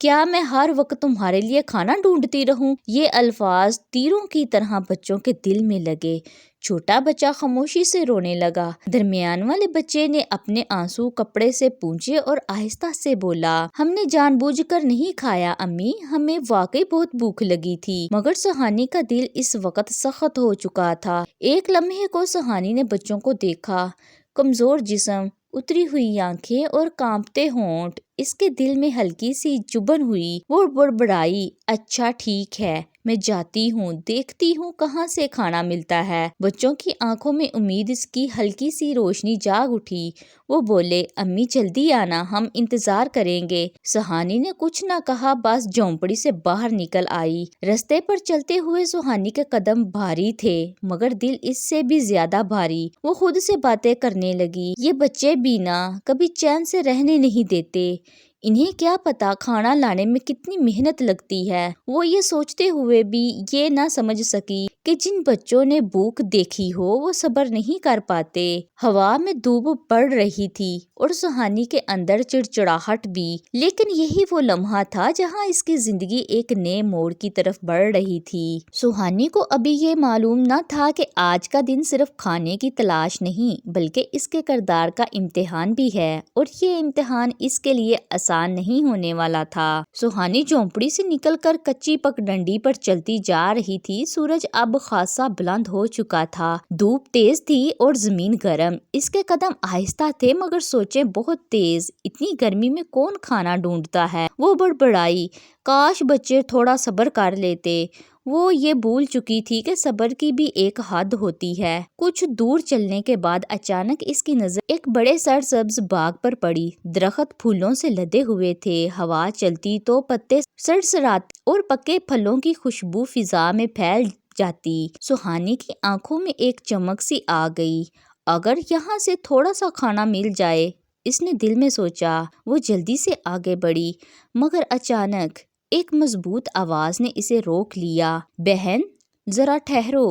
کیا میں ہر وقت تمہارے لیے کھانا ڈھونڈتی رہوں؟ یہ الفاظ تیروں کی طرح بچوں کے دل میں لگے۔ چھوٹا بچہ خاموشی سے رونے لگا۔ درمیان والے بچے نے اپنے آنسو کپڑے سے پونچھے اور آہستہ سے بولا، ہم نے جان بوجھ کر نہیں کھایا امی، ہمیں واقعی بہت بھوک لگی تھی۔ مگر سہانی کا دل اس وقت سخت ہو چکا تھا۔ ایک لمحے کو سہانی نے بچوں کو دیکھا، کمزور جسم، اتری ہوئی آنکھیں اور کانپتے ہونٹ۔ اس کے دل میں ہلکی سی چبھن ہوئی۔ وہ بڑبڑائی، اچھا ٹھیک ہے، میں جاتی ہوں، دیکھتی ہوں کہاں سے کھانا ملتا ہے۔ بچوں کی آنکھوں میں امید کی ہلکی سی روشنی جاگ اٹھی۔ وہ بولے، امی جلدی آنا، ہم انتظار کریں گے۔ سہانی نے کچھ نہ کہا، بس جھونپڑی سے باہر نکل آئی۔ رستے پر چلتے ہوئے سہانی کے قدم بھاری تھے، مگر دل اس سے بھی زیادہ بھاری۔ وہ خود سے باتیں کرنے لگی، یہ بچے بھی نا کبھی چین سے رہنے نہیں دیتے، انہیں کیا پتا کھانا لانے میں کتنی محنت لگتی ہے۔ وہ یہ سوچتے ہوئے بھی یہ نہ سمجھ سکی کہ جن بچوں نے بھوک دیکھی ہو وہ صبر نہیں کر پاتے۔ ہوا میں دھوپ پڑ رہی تھی اور سہانی کے اندر چڑچڑاہٹ بھی، لیکن یہی وہ لمحہ تھا جہاں اس کی زندگی ایک نئے موڑ کی طرف بڑھ رہی تھی۔ سہانی کو ابھی یہ معلوم نہ تھا کہ آج کا دن صرف کھانے کی تلاش نہیں بلکہ اس کے کردار کا امتحان بھی ہے، اور یہ امتحان اس کے لیے آسان نہیں ہونے والا تھا۔ سہانی جھونپڑی سے نکل کر کچی پگڈنڈی پر چلتی جا رہی تھی۔ سورج اب خاصا بلند ہو چکا تھا، دھوپ تیز تھی اور زمین گرم۔ اس کے قدم آہستہ تھے مگر سوچیں بہت تیز۔ اتنی گرمی میں کون کھانا ڈھونڈتا ہے؟ وہ بڑبڑائی، کاش بچے تھوڑا صبر کر لیتے۔ وہ یہ بھول چکی تھی کہ صبر کی بھی ایک حد ہوتی ہے۔ کچھ دور چلنے کے بعد اچانک اس کی نظر ایک بڑے سرسبز باغ پر پڑی۔ درخت پھولوں سے لدے ہوئے تھے، ہوا چلتی تو پتے سرسراتے اور پکے پھلوں کی خوشبو فضا میں پھیل جاتی۔ سہانی کی آنکھوں میں ایک چمک سی آ گئی، اگر یہاں سے تھوڑا سا کھانا مل جائے، اس نے دل میں سوچا۔ وہ جلدی سے آگے بڑھی، مگر اچانک ایک مضبوط آواز نے اسے روک لیا۔ بہن ذرا ٹھہرو۔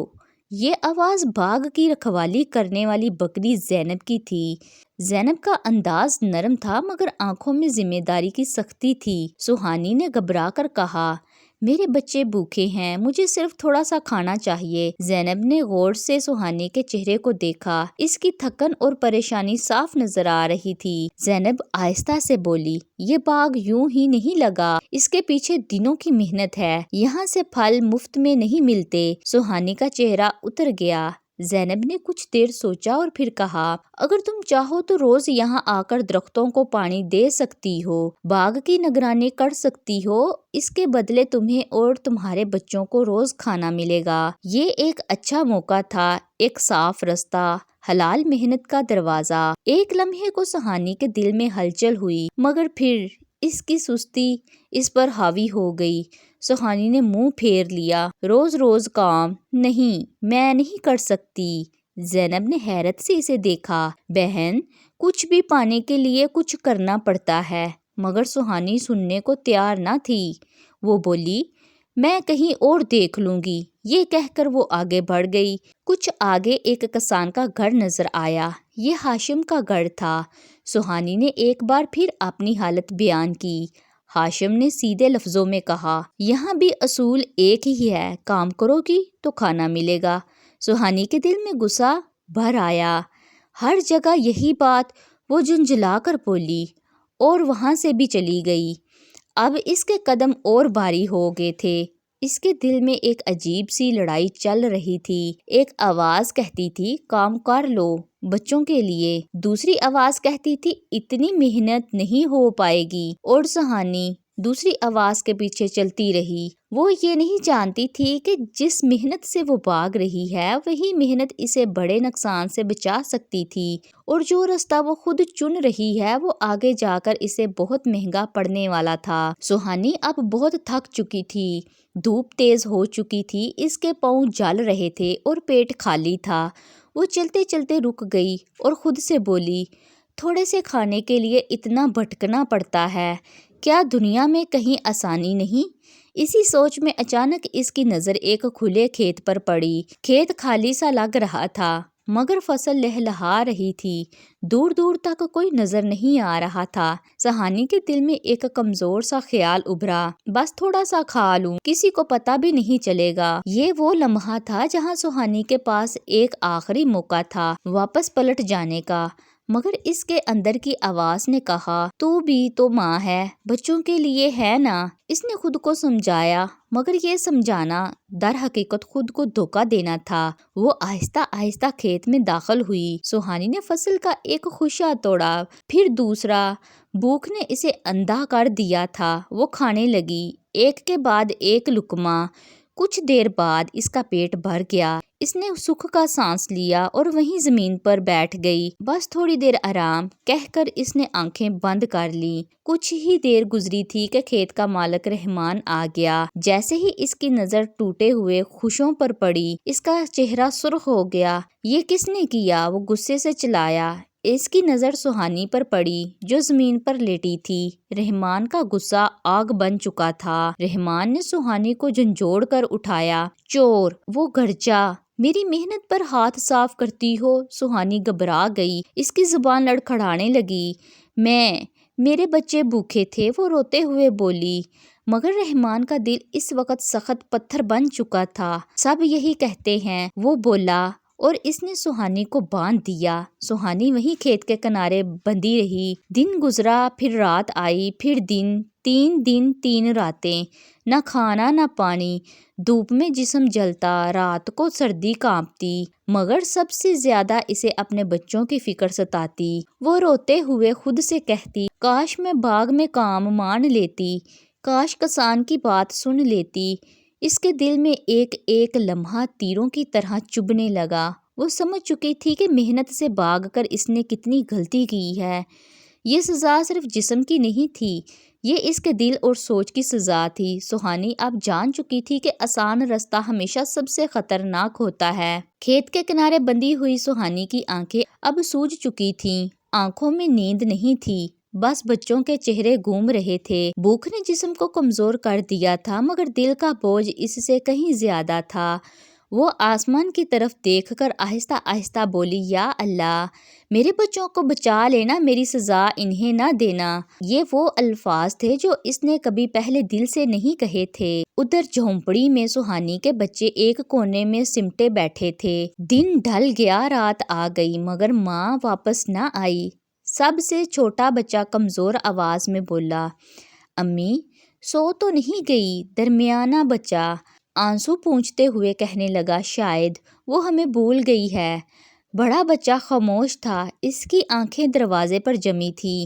یہ آواز باغ کی رکھوالی کرنے والی بکری زینب کی تھی۔ زینب کا انداز نرم تھا مگر آنکھوں میں ذمہ داری کی سختی تھی۔ سہانی نے گھبرا کر کہا، میرے بچے بھوکے ہیں، مجھے صرف تھوڑا سا کھانا چاہیے۔ زینب نے غور سے سہانی کے چہرے کو دیکھا، اس کی تھکن اور پریشانی صاف نظر آ رہی تھی۔ زینب آہستہ سے بولی، یہ باغ یوں ہی نہیں لگا، اس کے پیچھے دنوں کی محنت ہے، یہاں سے پھل مفت میں نہیں ملتے۔ سہانی کا چہرہ اتر گیا۔ زینب نے کچھ دیر سوچا اور پھر کہا، اگر تم چاہو تو روز یہاں آ کر درختوں کو پانی دے سکتی ہو، باغ کی نگرانی کر سکتی ہو، اس کے بدلے تمہیں اور تمہارے بچوں کو روز کھانا ملے گا۔ یہ ایک اچھا موقع تھا، ایک صاف رستہ، حلال محنت کا دروازہ۔ ایک لمحے کو سہانی کے دل میں ہلچل ہوئی مگر پھر اس کی سستی اس پر حاوی ہو گئی۔ سہانی نے منہ پھیر لیا، روز روز کام نہیں، میں نہیں کر سکتی۔ زینب نے حیرت سے اسے دیکھا، بہن کچھ بھی پانے کے لیے کچھ کرنا پڑتا ہے۔ مگر سہانی سننے کو تیار نہ تھی۔ وہ بولی، میں کہیں اور دیکھ لوں گی۔ یہ کہہ کر وہ آگے بڑھ گئی۔ کچھ آگے ایک کسان کا گھر نظر آیا، یہ ہاشم کا گھر تھا۔ سہانی نے ایک بار پھر اپنی حالت بیان کی۔ ہاشم نے سیدھے لفظوں میں کہا، یہاں بھی اصول ایک ہی ہے، کام کرو گی تو کھانا ملے گا۔ سہانی کے دل میں غصہ بھر آیا، ہر جگہ یہی بات۔ وہ جھنجھلا کر بولی اور وہاں سے بھی چلی گئی۔ اب اس کے قدم اور بھاری ہو گئے تھے۔ اس کے دل میں ایک عجیب سی لڑائی چل رہی تھی۔ ایک آواز کہتی تھی، کام کر لو بچوں کے لیے۔ دوسری آواز کہتی تھی، اتنی محنت نہیں ہو پائے گی۔ اور سہانی دوسری آواز کے پیچھے چلتی رہی۔ وہ یہ نہیں جانتی تھی کہ جس محنت سے وہ بھاگ رہی ہے وہی محنت اسے بڑے نقصان سے بچا سکتی تھی، اور جو رستہ وہ خود چن رہی ہے وہ آگے جا کر اسے بہت مہنگا پڑنے والا تھا۔ سہانی اب بہت تھک چکی تھی، دھوپ تیز ہو چکی تھی، اس کے پاؤں جل رہے تھے اور پیٹ خالی تھا۔ وہ چلتے چلتے رک گئی اور خود سے بولی، تھوڑے سے کھانے کے لیے اتنا بھٹکنا پڑتا ہے، کیا دنیا میں کہیں آسانی نہیں؟ اسی سوچ میں اچانک اس کی نظر ایک کھلے کھیت پر پڑی۔ کھیت خالی سا لگ رہا تھا مگر فصل لہلہا رہی تھی، دور دور تک کوئی نظر نہیں آ رہا تھا۔ سہانی کے دل میں ایک کمزور سا خیال ابھرا، بس تھوڑا سا کھا لوں، کسی کو پتہ بھی نہیں چلے گا۔ یہ وہ لمحہ تھا جہاں سہانی کے پاس ایک آخری موقع تھا واپس پلٹ جانے کا، مگر اس کے اندر کی آواز نے کہا، تو بھی تو ماں ہے، بچوں کے لیے ہے نا۔ اس نے خود کو سمجھایا، مگر یہ سمجھانا در حقیقت خود کو دھوکہ دینا تھا۔ وہ آہستہ آہستہ کھیت میں داخل ہوئی۔ سہانی نے فصل کا ایک خوشہ توڑا، پھر دوسرا۔ بھوک نے اسے اندھا کر دیا تھا۔ وہ کھانے لگی، ایک کے بعد ایک لقمہ۔ کچھ دیر بعد اس کا پیٹ بھر گیا۔ اس نے سکھ کا سانس لیا اور وہیں زمین پر بیٹھ گئی۔ بس تھوڑی دیر آرام، کہہ کر اس نے آنکھیں بند کر لیں۔ کچھ ہی دیر گزری تھی کہ کھیت کا مالک رحمان آ گیا۔ جیسے ہی اس کی نظر ٹوٹے ہوئے خوشوں پر پڑی، اس کا چہرہ سرخ ہو گیا۔ یہ کس نے کیا؟ وہ غصے سے چلایا۔ اس کی نظر سہانی پر پڑی جو زمین پر لیٹی تھی۔ رحمان کا غصہ آگ بن چکا تھا۔ رحمان نے سہانی کو جھنجھوڑ کر اٹھایا۔ چور! وہ گرجا، میری محنت پر ہاتھ صاف کرتی ہو؟ سہانی گھبرا گئی، اس کی زبان لڑکھڑانے لگی۔ میرے بچے بھوکے تھے، وہ روتے ہوئے بولی۔ مگر رحمان کا دل اس وقت سخت پتھر بن چکا تھا۔ سب یہی کہتے ہیں، وہ بولا، اور اس نے سہانی کو باندھ دیا۔ سہانی وہیں کھیت کے کنارے بندھی رہی۔ دن گزرا، پھر رات آئی، پھر دن 3 راتیں، نہ کھانا نہ پانی۔ دھوپ میں جسم جلتا، رات کو سردی کانپتی، مگر سب سے زیادہ اسے اپنے بچوں کی فکر ستاتی۔ وہ روتے ہوئے خود سے کہتی، کاش میں باغ میں کام مان لیتی، کاش کسان کی بات سن لیتی۔ اس کے دل میں ایک ایک لمحہ تیروں کی طرح چبھنے لگا۔ وہ سمجھ چکی تھی کہ محنت سے بھاگ کر اس نے کتنی غلطی کی ہے۔ یہ سزا صرف جسم کی نہیں تھی، یہ اس کے دل اور سوچ کی سزا تھی۔ سہانی اب جان چکی تھی کہ آسان رستہ ہمیشہ سب سے خطرناک ہوتا ہے۔ کھیت کے کنارے بندھی ہوئی سہانی کی آنکھیں اب سوج چکی تھیں۔ آنکھوں میں نیند نہیں تھی، بس بچوں کے چہرے گھوم رہے تھے۔ بھوک نے جسم کو کمزور کر دیا تھا، مگر دل کا بوجھ اس سے کہیں زیادہ تھا۔ وہ آسمان کی طرف دیکھ کر آہستہ آہستہ بولی، یا اللہ، میرے بچوں کو بچا لینا، میری سزا انہیں نہ دینا۔ یہ وہ الفاظ تھے جو اس نے کبھی پہلے دل سے نہیں کہے تھے۔ ادھر جھونپڑی میں سہانی کے بچے ایک کونے میں سمٹے بیٹھے تھے۔ دن ڈھل گیا، رات آ گئی، مگر ماں واپس نہ آئی۔ سب سے چھوٹا بچہ کمزور آواز میں بولا، امی سو تو نہیں گئی؟ درمیانہ بچہ آنسو پونچھتے ہوئے کہنے لگا، شاید وہ ہمیں بھول گئی ہے۔ بڑا بچہ خاموش تھا، اس کی آنکھیں دروازے پر جمی تھیں۔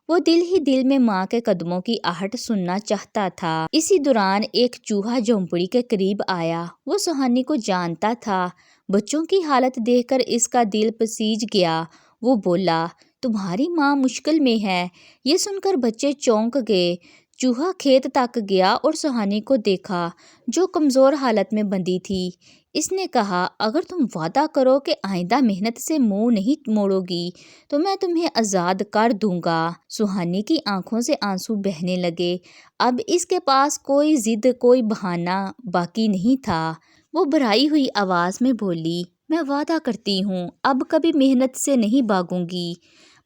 وہ دل ہی دل میں ماں کے قدموں کی آہٹ سننا چاہتا تھا۔ اسی دوران ایک چوہا جھونپڑی کے قریب آیا۔ وہ سہانی کو جانتا تھا۔ بچوں کی حالت دیکھ کر اس کا دل پسیج گیا۔ وہ بولا، تمہاری ماں مشکل میں ہے۔ یہ سن کر بچے چونک گئے۔ چوہا کھیت تک گیا اور سہانی کو دیکھا جو کمزور حالت میں بندھی تھی۔ اس نے کہا، اگر تم وعدہ کرو کہ آئندہ محنت سے منہ نہیں موڑو گی تو میں تمہیں آزاد کر دوں گا۔ سہانی کی آنکھوں سے آنسو بہنے لگے۔ اب اس کے پاس کوئی ضد، کوئی بہانہ باقی نہیں تھا۔ وہ بھرائی ہوئی آواز میں بولی، میں وعدہ کرتی ہوں، اب کبھی محنت سے نہیں بھاگوں گی،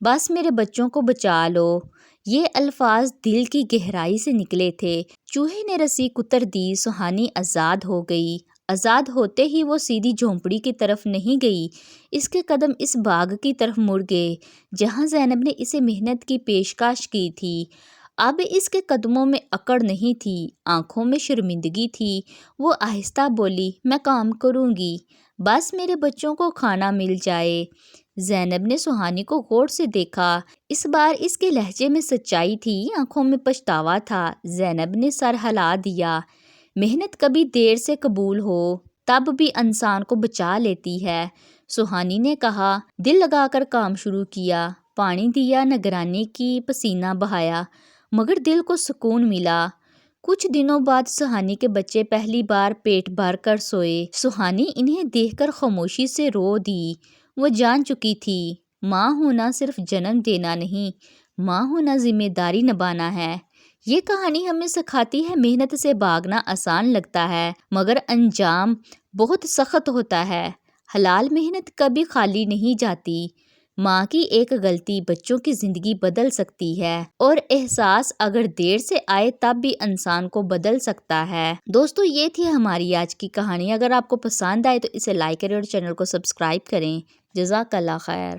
بس میرے بچوں کو بچا لو۔ یہ الفاظ دل کی گہرائی سے نکلے تھے۔ چوہے نے رسی کتر دی، سہانی آزاد ہو گئی۔ آزاد ہوتے ہی وہ سیدھی جھونپڑی کی طرف نہیں گئی، اس کے قدم اس باغ کی طرف مڑ گئے جہاں زینب نے اسے محنت کی پیشکش کی تھی۔ اب اس کے قدموں میں اکڑ نہیں تھی، آنکھوں میں شرمندگی تھی۔ وہ آہستہ بولی، میں کام کروں گی، بس میرے بچوں کو کھانا مل جائے۔ زینب نے سہانی کو غور سے دیکھا۔ اس بار اس کے لہجے میں سچائی تھی، آنکھوں میں پچھتاوا تھا۔ زینب نے سر ہلا دیا، محنت کبھی دیر سے قبول ہو تب بھی انسان کو بچا لیتی ہے۔ سہانی نے کہا، دل لگا کر کام شروع کیا، پانی دیا، نگرانی کی، پسینہ بہایا، مگر دل کو سکون ملا۔ کچھ دنوں بعد سہانی کے بچے پہلی بار پیٹ بھر کر سوئے۔ سہانی انہیں دیکھ کر خاموشی سے رو دی۔ وہ جان چکی تھی، ماں ہونا صرف جنم دینا نہیں، ماں ہونا ذمہ داری نبھانا ہے۔ یہ کہانی ہمیں سکھاتی ہے، محنت سے بھاگنا آسان لگتا ہے، مگر انجام بہت سخت ہوتا ہے۔ حلال محنت کبھی خالی نہیں جاتی۔ ماں کی ایک غلطی بچوں کی زندگی بدل سکتی ہے، اور احساس اگر دیر سے آئے تب بھی انسان کو بدل سکتا ہے۔ دوستو، یہ تھی ہماری آج کی کہانی۔ اگر آپ کو پسند آئے تو اسے لائک کریں اور چینل کو سبسکرائب کریں۔ جزاک اللہ خیر۔